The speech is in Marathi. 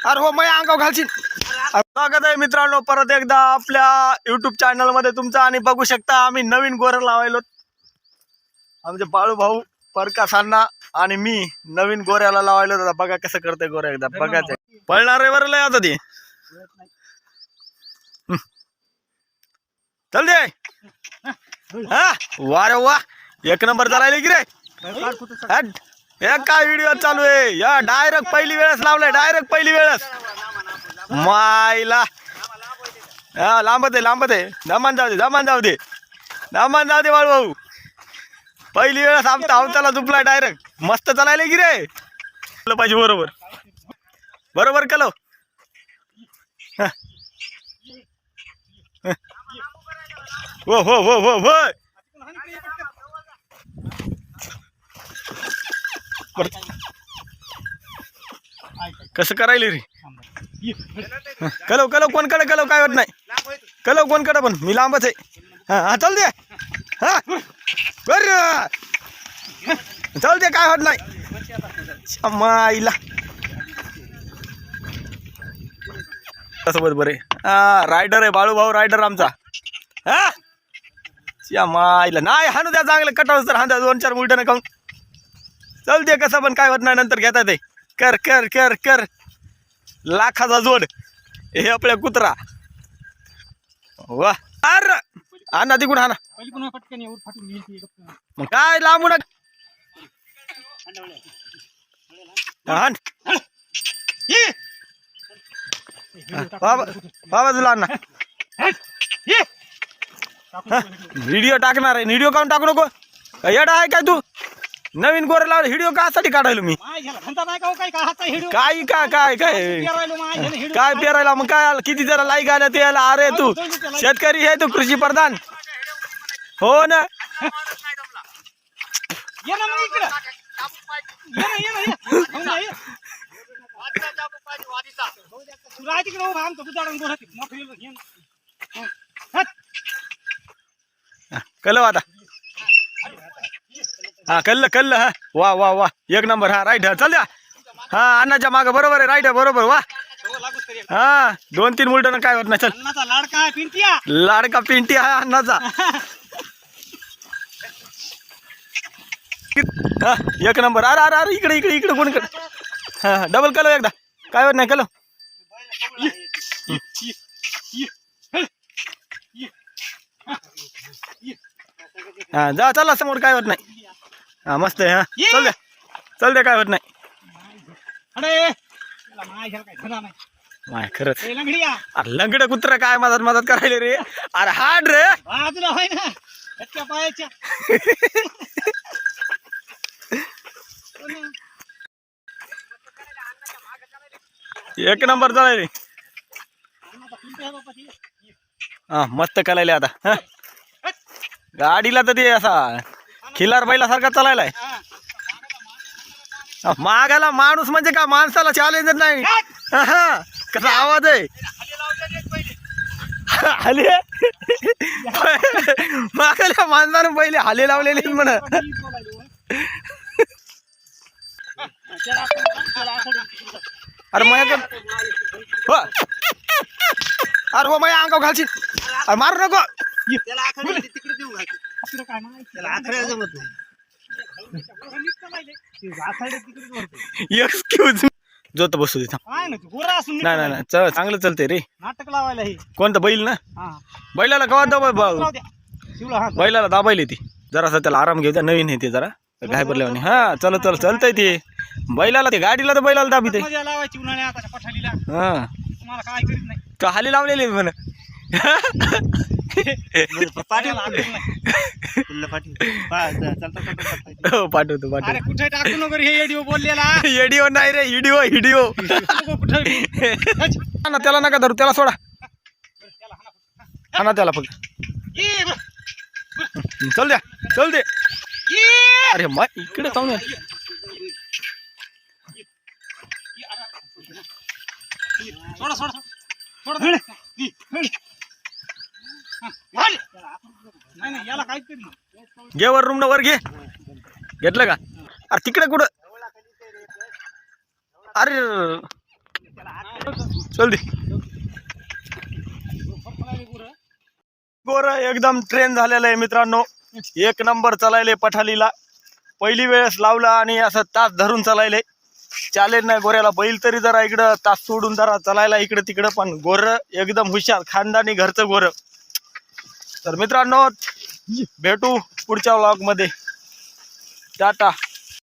अरे हो मैं अंगाव घालशील. स्वागत आहे मित्रांनो परत एकदा आपल्या YouTube चॅनल मध्ये तुमचं. आणि बघू शकता आम्ही नवीन गोरे लावायलो. आमचे बाळू भाऊ परकासांना आणि मी नवीन गोऱ्याला लावायलो. बघा कसं करते गोऱ्या एकदा बघायचं. पळणार रे बरं लय आता ती. चल दे. हा वा रे वा एक नंबर चालायला की रे. एक काय व्हिडिओ चालू आहे या. डायरेक्ट पहिली वेळेस लावलाय. डायरेक्ट पहिली वेळेस मायला. हा लांबत आहे दमान जाऊ दे बाळू भाऊ. पहिली वेळेस आमच्याला झुपलाय डायरेक्ट. मस्त चालायला की रे. पाहिजे बरोबर केलं. हो हो हो हो हो कसं करायला रे. कलव कोणकडे कलव काय होत नाही. कलव कोणकडे पण मी लांबच आहे. हा चल दे. हा बर चल दे काय होत नाही. माईला कसं बरे. हा रायडर आहे बाळू भाऊ रायडर आमचा. हा माईला नाही हाणू द्या चांगलं कटाव तर हांदा 2-4 मुलटं खाऊन. चल दे कसं पण काय होत नाही. नंतर घेता ते कर कर कर कर लाखाचा जोड हे आपल्या कुत्रा. वा अरे आणा तिकडून आणा मग काय लांबून बाबा तुला आणा. व्हिडिओ टाकणार आहे. व्हिडिओ काऊन टाकू नको. येडा आहे काय तू. नवीन गोरे लावले व्हिडिओ कासाठी काढायलो मी. काय काय काय काय काय पेरायला मग काय किती जरा लाईक आल्या ते याला. अरे तू शेतकरी आहे तू कृषी प्रधान हो ना. कलव आता. हा कल्ल हा वा वा वा एक नंबर. हा राईट. हा चल द्या. हा अन्नाच्या माग बरोबर आहे. राईट आहे बरोबर. वा हा 2-3 मुलटं काय होत नाही. चल लाडका पिंटी हा अन्नाचा. हा एक नंबर. अरे अरे अरे इकडे इकडे इकडे कोण इकडे. हा डबल कलव एकदा काय होत नाही. कलव हा जा चला समोर काय होत नाही. हा मस्त आहे. हा चल दे काय होत नाही. माय खरंच अरे लंगड कुत्रा काय मदत करायला रे. अरे हाड रे एक नंबर चालाय रे. हा मस्त करायला आता. गाडीला तर ते असा खिलार बैला सारखा चालायलाय. मागाला माणूस म्हणजे का माणसाला चॅलेंज नाही. कसा आवाज आहे. हाले मागाला माणसानं पहिले हाले लावलेले म्हण. अरे मग अरे हो मैं अंगाव घालशील. अरे मारू नको. एक्सक्यूज जो तर बसू दे. नाही नाही चांगलं चलते रे. नाटक लावायला कोणतं बैल ना. बैलाला कवा दाबा. बैलाला दाबायला ती जरासा त्याला आराम घेऊ द्या. नवीन आहे ते जरा काय भरल्याने. हा चल चलतय ते बैलाला. ते गाडीला तर बैलाला दाबी ते. हा का हाली लावलेली म्हण. पाठवतो कुठे टाकू नको रे. एडिओ बोललेला एडिओ नाही रे. हिडिओ ना त्याला नका धरू. त्याला सोडा. हा ना त्याला फक्त चल दे. अरे मा इकडे जाऊन घे वर रूम वर घे. घेतलं का. अरे तिकडे कुठं. अरे चल दे गोर एकदम ट्रेन झालेलं आहे मित्रांनो. एक नंबर चालायले पठालीला. पहिली वेळेस लावला आणि असं तास धरून चालायले. चालेल नाही गोऱ्याला. बैल तरी जरा इकडं तास सोडून जरा चालायला इकडं तिकडं, पण गोर एकदम हुशार, खानदानी घरचं गोर. तर मित्रांनो भेटू पुढच्या व्लॉग मध्ये. टाटा.